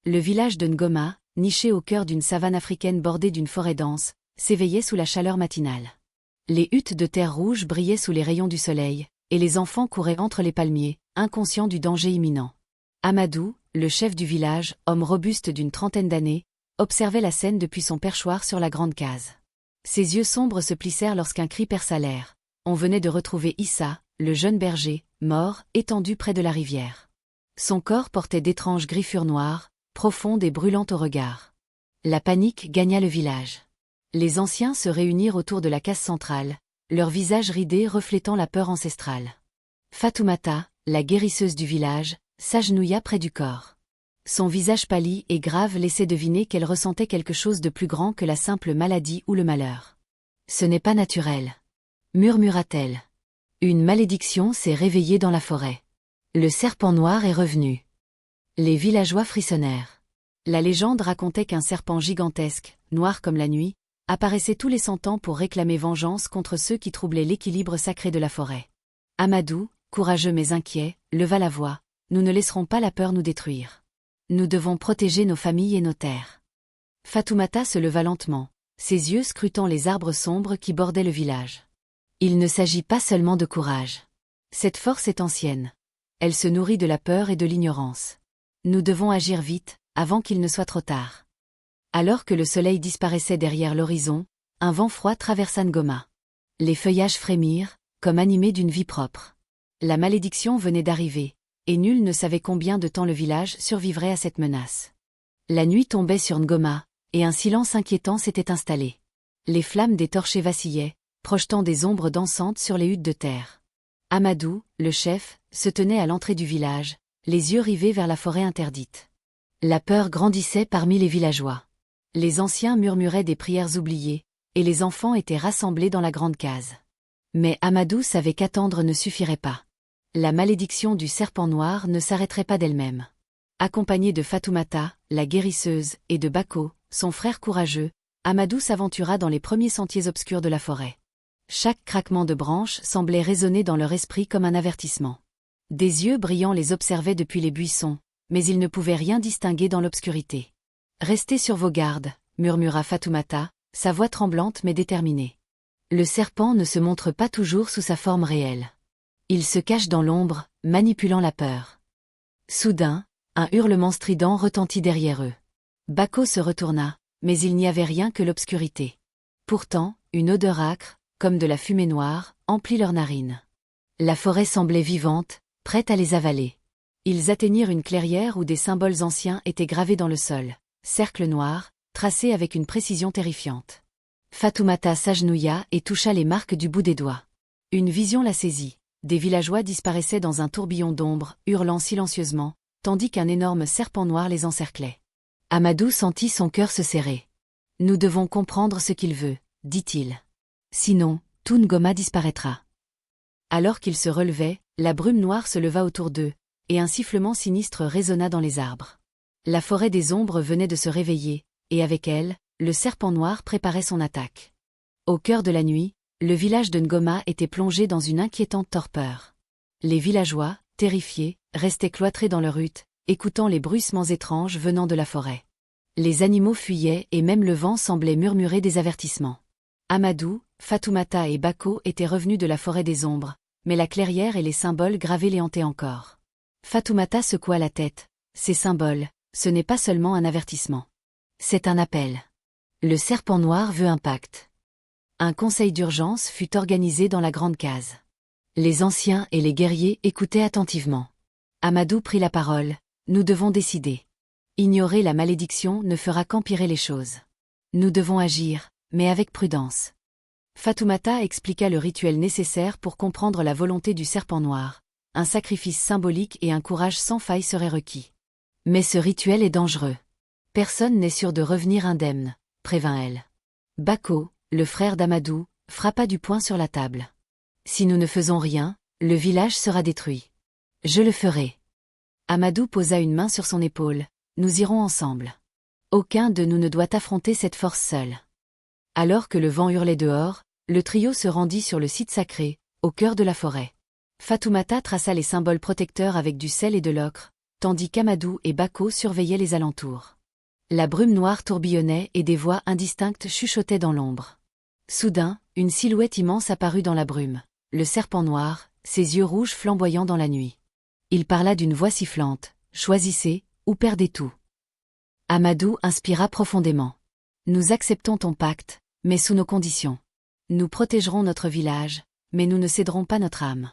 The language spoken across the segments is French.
Le village de Ngoma, niché au cœur d'une savane africaine bordée d'une forêt dense, s'éveillait sous la chaleur matinale. Les huttes de terre rouge brillaient sous les rayons du soleil, et les enfants couraient entre les palmiers, inconscients du danger imminent. Amadou, le chef du village, homme robuste d'une trentaine d'années, observait la scène depuis son perchoir sur la grande case. Ses yeux sombres se plissèrent lorsqu'un cri perça l'air. On venait de retrouver Issa, le jeune berger, mort, étendu près de la rivière. Son corps portait d'étranges griffures noires, profondes et brûlantes au regard. La panique gagna le village. Les anciens se réunirent autour de la case centrale, leurs visages ridés reflétant la peur ancestrale. Fatoumata, la guérisseuse du village, s'agenouilla près du corps. Son visage pâli et grave laissait deviner qu'elle ressentait quelque chose de plus grand que la simple maladie ou le malheur. « Ce n'est pas naturel », murmura-t-elle. Une malédiction s'est réveillée dans la forêt. Le serpent noir est revenu. Les villageois frissonnèrent. La légende racontait qu'un serpent gigantesque, noir comme la nuit, apparaissait tous les 100 ans pour réclamer vengeance contre ceux qui troublaient l'équilibre sacré de la forêt. Amadou, courageux mais inquiet, leva la voix. « Nous ne laisserons pas la peur nous détruire. Nous devons protéger nos familles et nos terres. » Fatoumata se leva lentement, ses yeux scrutant les arbres sombres qui bordaient le village. Il ne s'agit pas seulement de courage. Cette force est ancienne. Elle se nourrit de la peur et de l'ignorance. Nous devons agir vite, avant qu'il ne soit trop tard. Alors que le soleil disparaissait derrière l'horizon, un vent froid traversa Ngoma. Les feuillages frémirent, comme animés d'une vie propre. La malédiction venait d'arriver, et nul ne savait combien de temps le village survivrait à cette menace. La nuit tombait sur Ngoma, et un silence inquiétant s'était installé. Les flammes des torchers vacillaient, projetant des ombres dansantes sur les huttes de terre. Amadou, le chef, se tenait à l'entrée du village, les yeux rivés vers la forêt interdite. La peur grandissait parmi les villageois. Les anciens murmuraient des prières oubliées, et les enfants étaient rassemblés dans la grande case. Mais Amadou savait qu'attendre ne suffirait pas. La malédiction du serpent noir ne s'arrêterait pas d'elle-même. Accompagné de Fatoumata, la guérisseuse, et de Bako, son frère courageux, Amadou s'aventura dans les premiers sentiers obscurs de la forêt. Chaque craquement de branches semblait résonner dans leur esprit comme un avertissement. Des yeux brillants les observaient depuis les buissons, mais ils ne pouvaient rien distinguer dans l'obscurité. « Restez sur vos gardes », murmura Fatoumata, sa voix tremblante mais déterminée. Le serpent ne se montre pas toujours sous sa forme réelle. Il se cache dans l'ombre, manipulant la peur. Soudain, un hurlement strident retentit derrière eux. Bako se retourna, mais il n'y avait rien que l'obscurité. Pourtant, une odeur âcre, comme de la fumée noire, emplit leurs narines. La forêt semblait vivante, prête à les avaler. Ils atteignirent une clairière où des symboles anciens étaient gravés dans le sol, cercles noirs, tracés avec une précision terrifiante. Fatoumata s'agenouilla et toucha les marques du bout des doigts. Une vision la saisit. Des villageois disparaissaient dans un tourbillon d'ombre, hurlant silencieusement, tandis qu'un énorme serpent noir les encerclait. Amadou sentit son cœur se serrer. « Nous devons comprendre ce qu'il veut, » dit-il. « Sinon, tout Ngoma disparaîtra. » Alors qu'ils se relevaient, la brume noire se leva autour d'eux, et un sifflement sinistre résonna dans les arbres. La forêt des ombres venait de se réveiller, et avec elle, le serpent noir préparait son attaque. Au cœur de la nuit, le village de Ngoma était plongé dans une inquiétante torpeur. Les villageois, terrifiés, restaient cloîtrés dans leurs huttes, écoutant les bruissements étranges venant de la forêt. Les animaux fuyaient et même le vent semblait murmurer des avertissements. Amadou, Fatoumata et Bako étaient revenus de la forêt des ombres, mais la clairière et les symboles gravés les hantaient encore. Fatoumata secoua la tête. Ces symboles, ce n'est pas seulement un avertissement. C'est un appel. Le serpent noir veut un pacte. Un conseil d'urgence fut organisé dans la grande case. Les anciens et les guerriers écoutaient attentivement. Amadou prit la parole. « Nous devons décider. Ignorer la malédiction ne fera qu'empirer les choses. Nous devons agir, mais avec prudence. » Fatoumata expliqua le rituel nécessaire pour comprendre la volonté du serpent noir. Un sacrifice symbolique et un courage sans faille seraient requis. « Mais ce rituel est dangereux. Personne n'est sûr de revenir indemne, » prévint-elle. Bako, le frère d'Amadou, frappa du poing sur la table. « Si nous ne faisons rien, le village sera détruit. »« Je le ferai. » Amadou posa une main sur son épaule. « Nous irons ensemble. Aucun de nous ne doit affronter cette force seule. » Alors que le vent hurlait dehors, le trio se rendit sur le site sacré, au cœur de la forêt. Fatoumata traça les symboles protecteurs avec du sel et de l'ocre, tandis qu'Amadou et Bako surveillaient les alentours. La brume noire tourbillonnait et des voix indistinctes chuchotaient dans l'ombre. Soudain, une silhouette immense apparut dans la brume. Le serpent noir, ses yeux rouges flamboyants dans la nuit. Il parla d'une voix sifflante. « Choisissez, ou perdez tout. » Amadou inspira profondément. « Nous acceptons ton pacte, mais sous nos conditions. Nous protégerons notre village, mais nous ne céderons pas notre âme. »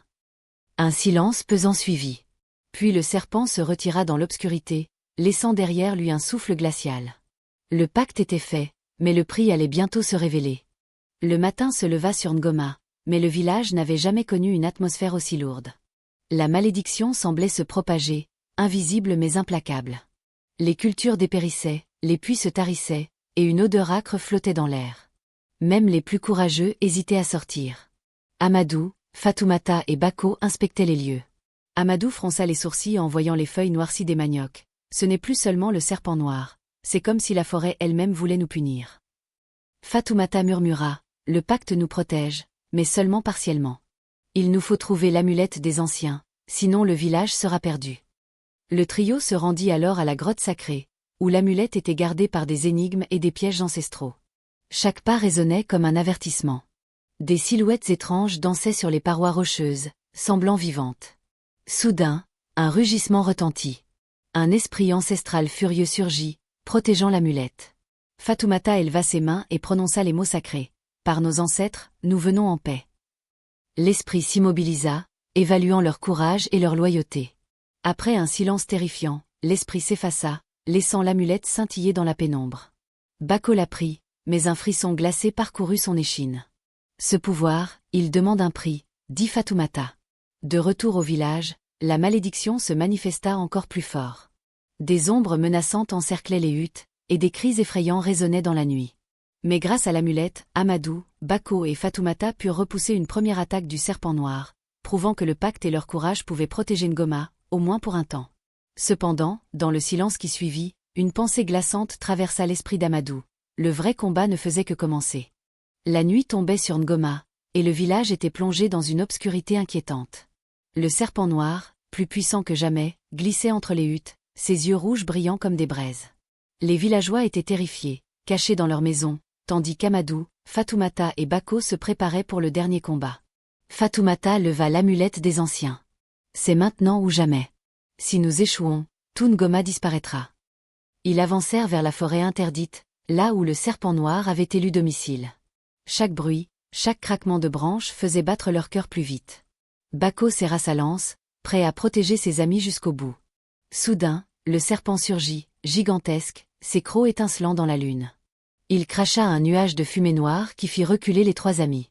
Un silence pesant suivit. Puis le serpent se retira dans l'obscurité, laissant derrière lui un souffle glacial. Le pacte était fait, mais le prix allait bientôt se révéler. Le matin se leva sur Ngoma, mais le village n'avait jamais connu une atmosphère aussi lourde. La malédiction semblait se propager, invisible mais implacable. Les cultures dépérissaient, les puits se tarissaient, et une odeur âcre flottait dans l'air. Même les plus courageux hésitaient à sortir. Amadou, Fatoumata et Bako inspectaient les lieux. Amadou fronça les sourcils en voyant les feuilles noircies des maniocs. Ce n'est plus seulement le serpent noir, c'est comme si la forêt elle-même voulait nous punir. Fatoumata murmura, « Le pacte nous protège, mais seulement partiellement. Il nous faut trouver l'amulette des anciens, sinon le village sera perdu. » Le trio se rendit alors à la grotte sacrée, où l'amulette était gardée par des énigmes et des pièges ancestraux. Chaque pas résonnait comme un avertissement. Des silhouettes étranges dansaient sur les parois rocheuses, semblant vivantes. Soudain, un rugissement retentit. Un esprit ancestral furieux surgit, protégeant l'amulette. Fatoumata éleva ses mains et prononça les mots sacrés. « Par nos ancêtres, nous venons en paix. » L'esprit s'immobilisa, évaluant leur courage et leur loyauté. Après un silence terrifiant, l'esprit s'effaça, laissant l'amulette scintiller dans la pénombre. Bako la prit, mais un frisson glacé parcourut son échine. « Ce pouvoir, il demande un prix, » dit Fatoumata. De retour au village, la malédiction se manifesta encore plus fort. Des ombres menaçantes encerclaient les huttes, et des cris effrayants résonnaient dans la nuit. Mais grâce à l'amulette, Amadou, Bako et Fatoumata purent repousser une première attaque du serpent noir, prouvant que le pacte et leur courage pouvaient protéger Ngoma, au moins pour un temps. Cependant, dans le silence qui suivit, une pensée glaçante traversa l'esprit d'Amadou. Le vrai combat ne faisait que commencer. La nuit tombait sur Ngoma, et le village était plongé dans une obscurité inquiétante. Le serpent noir, plus puissant que jamais, glissait entre les huttes, ses yeux rouges brillant comme des braises. Les villageois étaient terrifiés, cachés dans leurs maisons, tandis qu'Amadou, Fatoumata et Bako se préparaient pour le dernier combat. Fatoumata leva l'amulette des anciens. « C'est maintenant ou jamais. Si nous échouons, tout Ngoma disparaîtra. » Ils avancèrent vers la forêt interdite, là où le serpent noir avait élu domicile. Chaque bruit, chaque craquement de branches faisait battre leur cœur plus vite. Bako serra sa lance, prêt à protéger ses amis jusqu'au bout. Soudain, le serpent surgit, gigantesque, ses crocs étincelant dans la lune. Il cracha un nuage de fumée noire qui fit reculer les trois amis.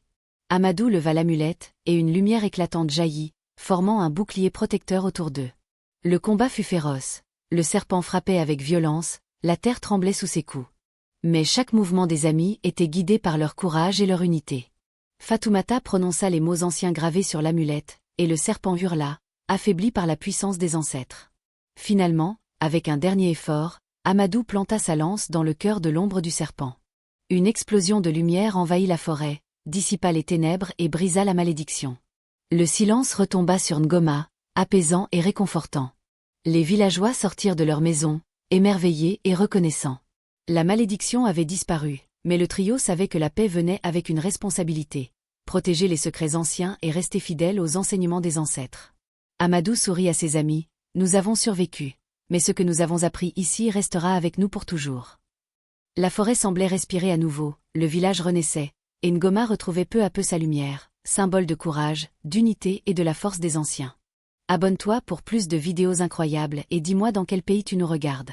Amadou leva l'amulette, et une lumière éclatante jaillit, formant un bouclier protecteur autour d'eux. Le combat fut féroce. Le serpent frappait avec violence, la terre tremblait sous ses coups. Mais chaque mouvement des amis était guidé par leur courage et leur unité. Fatoumata prononça les mots anciens gravés sur l'amulette, et le serpent hurla, affaibli par la puissance des ancêtres. Finalement, avec un dernier effort, Amadou planta sa lance dans le cœur de l'ombre du serpent. Une explosion de lumière envahit la forêt, dissipa les ténèbres et brisa la malédiction. Le silence retomba sur Ngoma, apaisant et réconfortant. Les villageois sortirent de leurs maisons, émerveillés et reconnaissants. La malédiction avait disparu, mais le trio savait que la paix venait avec une responsabilité: protéger les secrets anciens et rester fidèle aux enseignements des ancêtres. Amadou sourit à ses amis: « Nous avons survécu, mais ce que nous avons appris ici restera avec nous pour toujours. » La forêt semblait respirer à nouveau, le village renaissait, et Ngoma retrouvait peu à peu sa lumière, symbole de courage, d'unité et de la force des anciens. Abonne-toi pour plus de vidéos incroyables et dis-moi dans quel pays tu nous regardes.